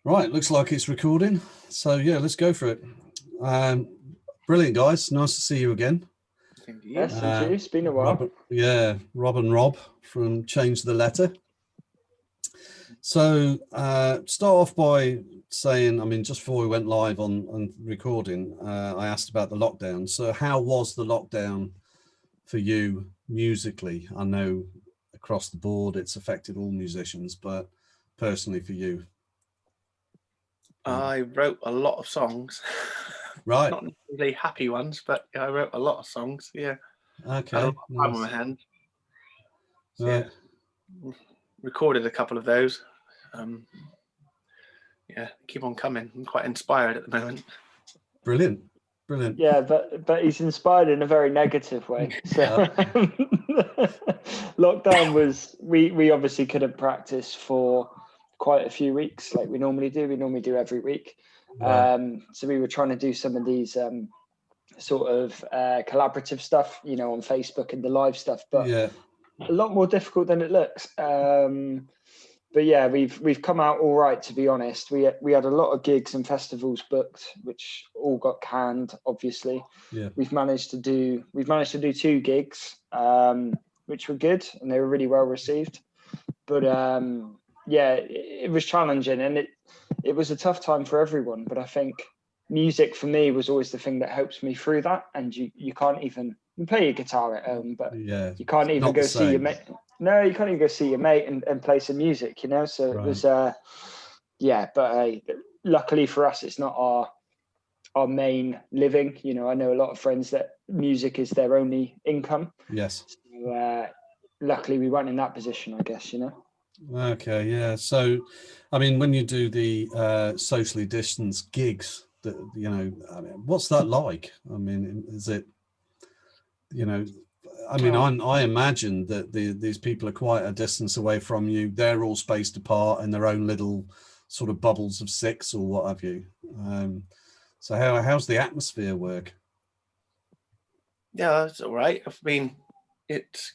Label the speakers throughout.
Speaker 1: Right, looks like it's recording. So yeah, let's go for it. Um, Brilliant, guys. Nice to see you again.
Speaker 2: Yes, and you. It's been a while.
Speaker 1: Rob, yeah, Rob and Rob from Change the Letter. So start off by saying, I mean, just before we went live on recording, I asked about the lockdown. So how was the lockdown for you musically? I know across the board it's affected all musicians, but personally for you.
Speaker 3: I wrote a lot of songs.
Speaker 1: Right.
Speaker 3: Not necessarily happy ones, but I wrote a lot of songs. Yeah.
Speaker 1: Okay.
Speaker 3: Had a lot of time on my hands. So, right. Yeah. Recorded a couple of those. Yeah, keep on coming. I'm quite inspired at the moment.
Speaker 1: Brilliant. Brilliant.
Speaker 2: Yeah, but he's inspired in a very negative way. So lockdown was, we obviously couldn't practice for quite a few weeks like we normally do. We normally do every week. Right. So we were trying to do some of these sort of collaborative stuff, you know, on Facebook and the live stuff, but yeah, a lot more difficult than it looks. But yeah, we've come out all right, to be honest. We had a lot of gigs and festivals booked, which all got canned, obviously.
Speaker 1: Yeah.
Speaker 2: We've managed to do 2 gigs, which were good and they were really well received. But yeah, it was challenging and it was a tough time for everyone. But I think music for me was always the thing that helps me through that. And you can't even, you play your guitar at home, but
Speaker 1: yeah,
Speaker 2: you can't even go see your mate. No, you can't even go see your mate and play some music, you know? So it was, yeah, but luckily for us, it's not our main living. You know, I know a lot of friends that music is their only income.
Speaker 1: Yes.
Speaker 2: So, luckily we weren't in that position, I guess, you know?
Speaker 1: Okay, yeah. So, I mean, when you do the socially distanced gigs, that, you know, I mean, what's that like? I mean, is it, you know, I mean, I imagine that these people are quite a distance away from you. They're all spaced apart in their own little sort of bubbles of 6 or what have you. So how's the atmosphere work?
Speaker 3: Yeah, it's all right. I mean, it's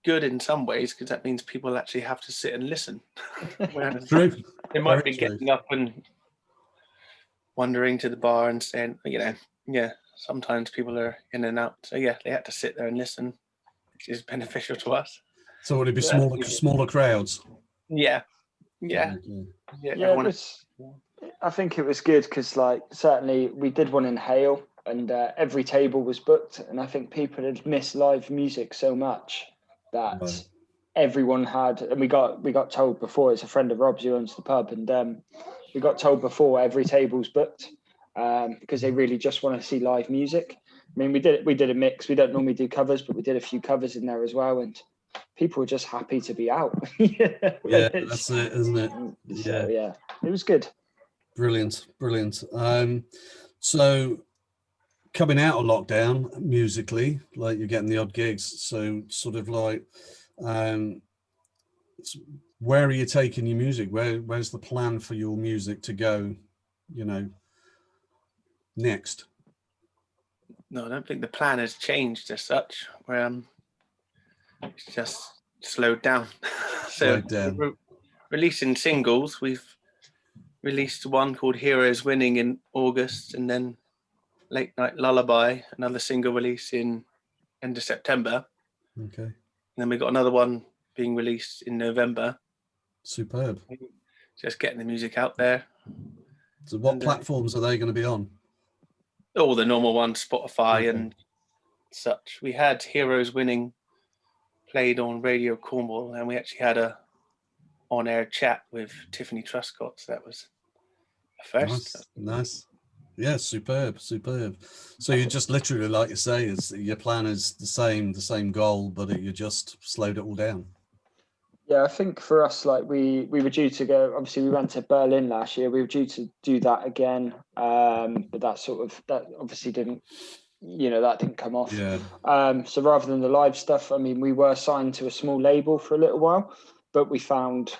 Speaker 3: good in some ways because that means people actually have to sit and listen.
Speaker 1: True.
Speaker 3: They might be getting up and wandering to the bar and saying, you know, yeah, sometimes people are in and out. So yeah, they had to sit there and listen, which is beneficial to us.
Speaker 1: So would it be smaller crowds?
Speaker 3: Yeah. Yeah. Yeah.
Speaker 2: I think it was good because, like, certainly we did one in Hale and every table was booked. And I think people had missed live music so much that everyone had, and we got told before, it's a friend of Rob's who owns the pub, and we got told before every table's booked because they really just want to see live music. I mean, we did a mix. We don't normally do covers, but we did a few covers in there as well, and people were just happy to be out.
Speaker 1: Yeah, that's it, isn't it?
Speaker 2: So yeah, it was good.
Speaker 1: Brilliant. So coming out of lockdown musically, like you're getting the odd gigs, so sort of like where are you taking your music? Where's the plan for your music to go, you know, next?
Speaker 3: No, I don't think the plan has changed as such. It's just slowed down. So we're releasing singles. We've released one called Heroes Winning in August, and then Late Night Lullaby, another single release in end of September.
Speaker 1: Okay. And
Speaker 3: then we got another one being released in November.
Speaker 1: Superb.
Speaker 3: Just getting the music out there.
Speaker 1: So what platforms are they going to be on?
Speaker 3: All the normal ones, Spotify and such. We had Heroes Winning played on Radio Cornwall, and we actually had a on-air chat with Tiffany Truscott. So that was a first.
Speaker 1: Nice. Yeah, superb. So you just literally, like you say, your plan is the same goal, but you just slowed it all down.
Speaker 2: Yeah, I think for us, like we were due to go, obviously we went to Berlin last year. We were due to do that again. But that obviously didn't, you know, that didn't come off.
Speaker 1: Yeah.
Speaker 2: So rather than the live stuff, I mean, we were signed to a small label for a little while, but we found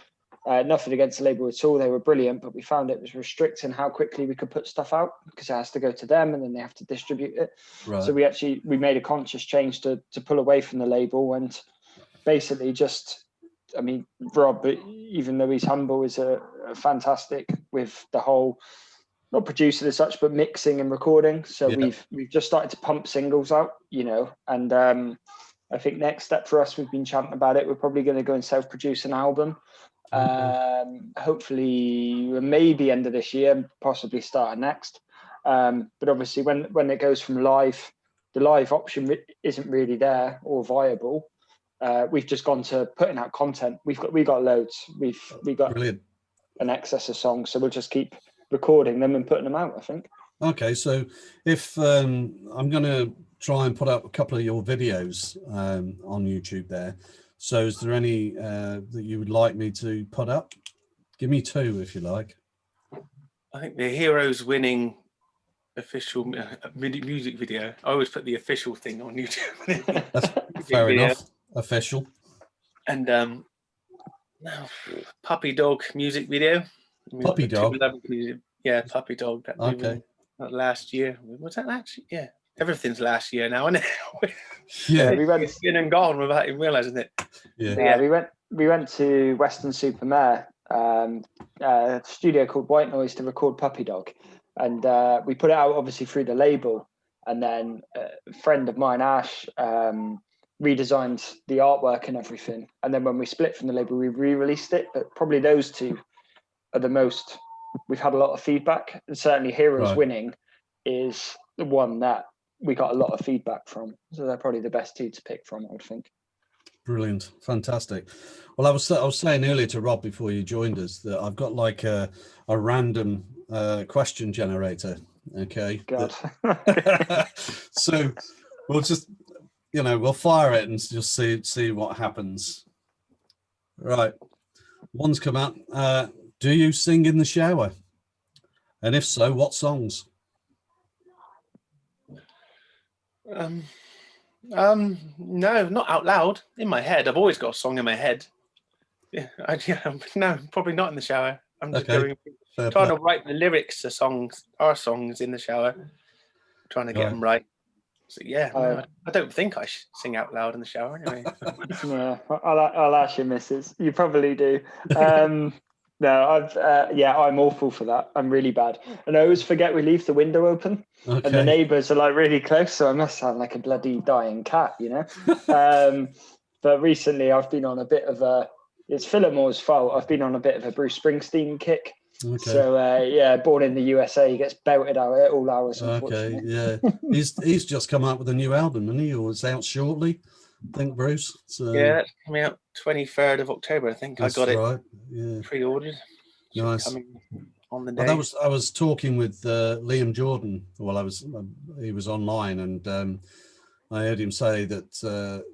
Speaker 2: nothing against the label at all. They were brilliant, but we found it was restricting how quickly we could put stuff out because it has to go to them and then they have to distribute it. Right. So we made a conscious change to pull away from the label and basically just, I mean, Rob, even though he's humble, is a fantastic with the whole, not producing as such, but mixing and recording. So
Speaker 1: Yeah.
Speaker 2: we've just started to pump singles out, you know, and I think next step for us, we've been chatting about it. We're probably going to go and self-produce an album. Hopefully maybe end of this year, possibly start next. But obviously when it goes from live, the live option isn't really there or viable. We've just gone to putting out content. We got loads. We got
Speaker 1: Brilliant.
Speaker 2: an excess of songs, so we'll just keep recording them and putting them out, I think.
Speaker 1: Okay, so if I'm going to try and put up a couple of your videos on YouTube there. So is there any that you would like me to put up? Give me 2 if you like.
Speaker 3: I think the Heroes winning official music video. I always put the official thing on YouTube.
Speaker 1: That's fair enough. Official.
Speaker 3: And Puppy Dog music video.
Speaker 1: Puppy Dog?
Speaker 3: Yeah, Puppy Dog. That
Speaker 1: Okay.
Speaker 3: Last year. Was that last year? Yeah. Everything's last year now, isn't it?
Speaker 1: Yeah.
Speaker 3: It's been and gone without even realising it.
Speaker 1: Yeah.
Speaker 2: We went to Weston-super-Mare, a studio called White Noise, to record Puppy Dog. And we put it out obviously through the label. And then a friend of mine, Ash, redesigned the artwork and everything. And then when we split from the label, we re-released it. But probably those 2 are the most, we've had a lot of feedback. And certainly Heroes winning is the one that we got a lot of feedback from. So they're probably the best 2 to pick from, I would think.
Speaker 1: Brilliant. Fantastic. Well, I was saying earlier to Rob before you joined us that I've got like a random question generator. Okay.
Speaker 2: God.
Speaker 1: So we'll just, we'll fire it and just see what happens. Right. One's come out. Do you sing in the shower? And if so, what songs?
Speaker 3: No, not out loud. In my head, I've always got a song in my head. No, probably not in the shower. I'm just trying to write the lyrics to our songs in the shower, trying to get them right. So no, I don't think I should sing out loud in the shower anyway.
Speaker 2: Yeah, I'll ask your missus. You probably do. No, I'm awful for that. I'm really bad. And I always forget we leave the window open. Okay. And the neighbours are like really close, so I must sound like a bloody dying cat, But recently I've been on a bit of it's Philemore's fault. I've been on a bit of a Bruce Springsteen kick. Okay. So Born in the USA, he gets belted out at all hours.
Speaker 1: Okay, yeah. he's just come out with a new album, hasn't he? Or it's out shortly, I think, Bruce. So
Speaker 3: yeah, that's coming out 23rd of October, I think.
Speaker 1: That's
Speaker 3: I got
Speaker 1: right.
Speaker 3: it pre-ordered.
Speaker 1: Nice.
Speaker 3: Coming on the day.
Speaker 1: Well, I was talking with Liam Jordan while he was online, and I heard him say that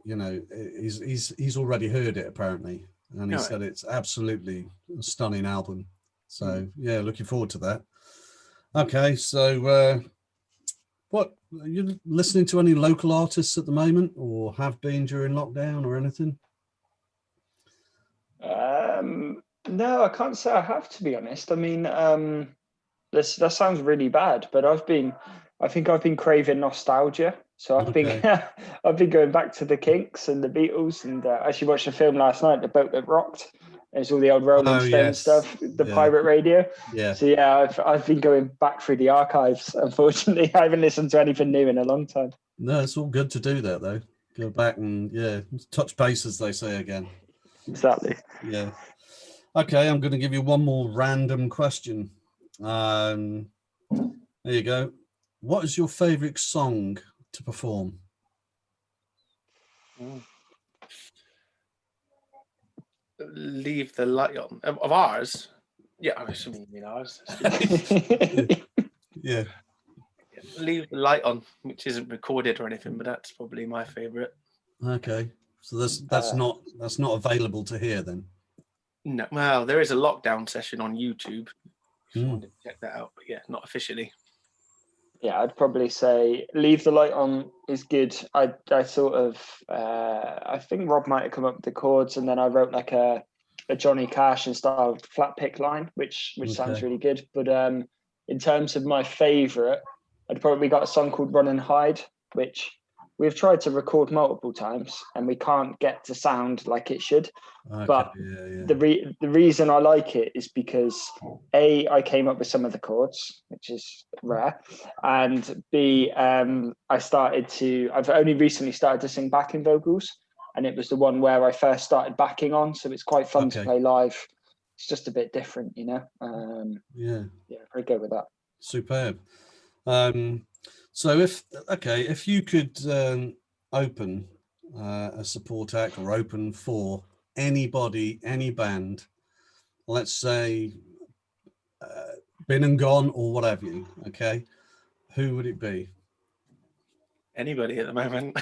Speaker 1: he's already heard it apparently, and he said it's absolutely a stunning album. So yeah, looking forward to that. Okay, so what are you listening to? Any local artists at the moment, or have been during lockdown, or anything?
Speaker 2: No, I can't say I have, to be honest. I mean, that sounds really bad, but I think I've been craving nostalgia. So I've been going back to the Kinks and the Beatles, and I actually watched a film last night, The Boat That Rocked. There's all the old Rolling Stones stuff, the pirate radio. Yeah. So yeah, I've been going back through the archives. Unfortunately, I haven't listened to anything new in a long time.
Speaker 1: No, it's all good to do that though. Go back and touch base, as they say again.
Speaker 2: Exactly.
Speaker 1: Yeah. Okay, I'm going to give you one more random question. There you go. What is your favourite song to perform?
Speaker 3: Leave the Light On. Of ours? Yeah, I'm assuming you mean ours.
Speaker 1: Yeah.
Speaker 3: Leave the Light On, which isn't recorded or anything, but that's probably my favourite.
Speaker 1: Okay, so that's not available to hear then.
Speaker 3: No, well, there is a lockdown session on YouTube. If you want to check that out, but yeah, not officially.
Speaker 2: Yeah, I'd probably say Leave the Light On is good. I sort of I think Rob might have come up with the chords, and then I wrote like a Johnny Cash and style flat pick line, which sounds really good. But in terms of my favourite, I'd probably got a song called Run and Hide, which we've tried to record multiple times and we can't get to sound like it should.
Speaker 1: Okay,
Speaker 2: But the reason I like it is because I came up with some of the chords, which is rare, and B, I've only recently started to sing backing vocals, and it was the one where I first started backing on, so it's quite fun to play live. It's just a bit different, you know. Yeah, I'd go with that.
Speaker 1: Superb. So if you could open a support act or open for anybody, any band, let's say been and gone or whatever you, okay, who would it be?
Speaker 3: Anybody at the moment.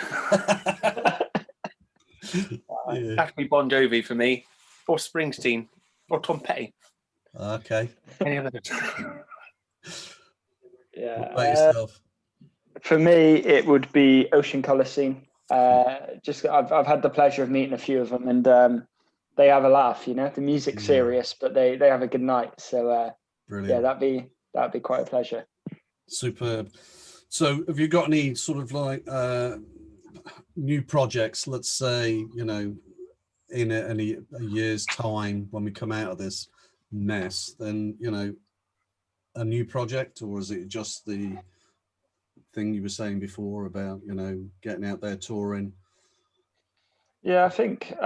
Speaker 1: Yeah.
Speaker 3: Have to be Bon Jovi for me, or Springsteen, or Tom Petty.
Speaker 1: Okay.
Speaker 3: Any of those.
Speaker 2: Yeah.
Speaker 1: What about yourself?
Speaker 2: For me, it would be Ocean Colour Scene. I've had the pleasure of meeting a few of them, and they have a laugh. You know, the music's serious, but they have a good night. So
Speaker 1: brilliant.
Speaker 2: Yeah, that'd be quite a pleasure.
Speaker 1: Superb. So, have you got any sort of like new projects? Let's say, you know, in a year's time when we come out of this mess, then, you know, a new project, or is it just the thing you were saying before about, you know, getting out there touring?
Speaker 2: Yeah, I think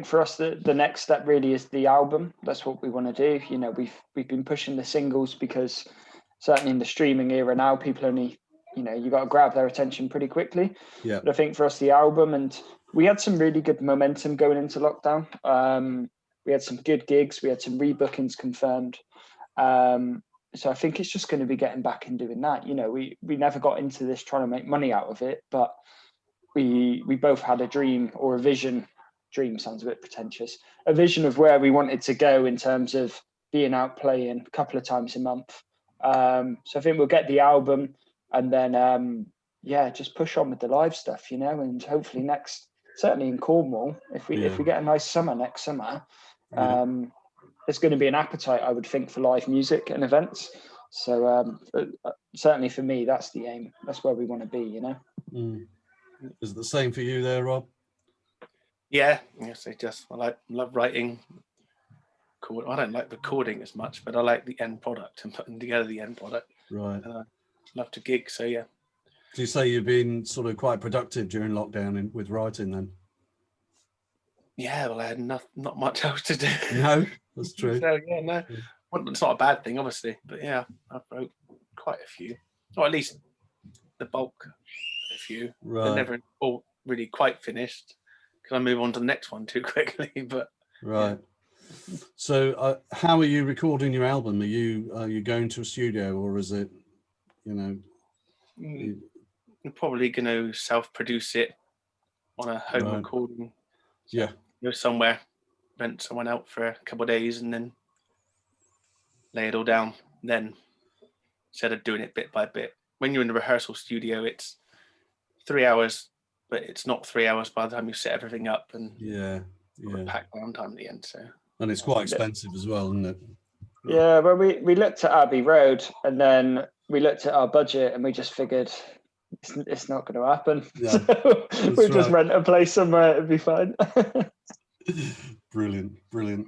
Speaker 2: for us the next step really is the album. That's what we want to do. You know, we've been pushing the singles because certainly in the streaming era now, people only, you know, you got to grab their attention pretty quickly.
Speaker 1: Yeah.
Speaker 2: But I think for us the album, and we had some really good momentum going into lockdown. We had some good gigs. We had some rebookings confirmed. So I think it's just going to be getting back and doing that. You know, we never got into this trying to make money out of it, but we both had a dream or a vision. Dream sounds a bit pretentious. A vision of where we wanted to go in terms of being out playing a couple of times a month. So I think we'll get the album and then just push on with the live stuff, you know, and hopefully certainly in Cornwall, if we get a nice summer next summer, there's going to be an appetite, I would think, for live music and events. So certainly for me, that's the aim. That's where we want to be, you know.
Speaker 1: Is it the same for you there, Rob?
Speaker 3: Yeah, yes, I love writing. I don't like recording as much, but I like the end product and putting together the end product.
Speaker 1: Right.
Speaker 3: And I love to gig, so yeah.
Speaker 1: Do you say you've been sort of quite productive during lockdown with writing then?
Speaker 3: Yeah, well, I had not much else to do.
Speaker 1: No, that's true.
Speaker 3: So yeah, no, it's not a bad thing, obviously, but yeah, I wrote quite a few, or at least the bulk of a few.
Speaker 1: Right.
Speaker 3: They're never all really quite finished because I move on to the next one too quickly. But
Speaker 1: right. Yeah. So, how are you recording your album? Are you going to a studio, or is it, you know?
Speaker 3: I'm probably going to self-produce it on a home recording.
Speaker 1: Yeah.
Speaker 3: Go somewhere, rent someone out for a couple of days, and then lay it all down. Then, instead of doing it bit by bit, when you're in the rehearsal studio, it's 3 hours, but it's not 3 hours by the time you set everything up and pack downtime at the end. So, and
Speaker 1: it's quite expensive as well, isn't it?
Speaker 2: Yeah, well, we looked at Abbey Road, and then we looked at our budget, and we just figured it's not going to happen. Yeah, so we'll just rent a place somewhere; it'll be fine.
Speaker 1: Brilliant.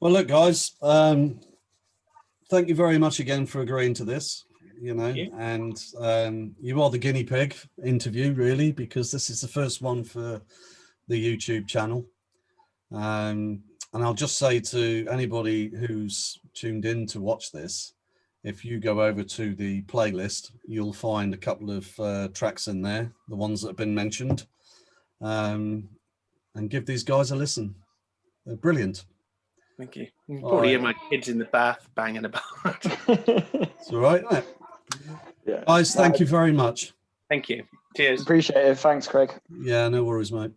Speaker 1: Well, look, guys, thank you very much again for agreeing to this. You know, and you are the guinea pig interview, really, because this is the first one for the YouTube channel. And I'll just say to anybody who's tuned in to watch this, if you go over to the playlist, you'll find a couple of tracks in there, the ones that have been mentioned, and give these guys a listen. They're brilliant.
Speaker 3: Thank you. You can probably hear my kids in the bath banging about.
Speaker 1: It's all right, isn't it? Yeah. Guys, thank you very much.
Speaker 3: Thank you. Cheers.
Speaker 2: Appreciate it. Thanks, Craig.
Speaker 1: Yeah, no worries, mate.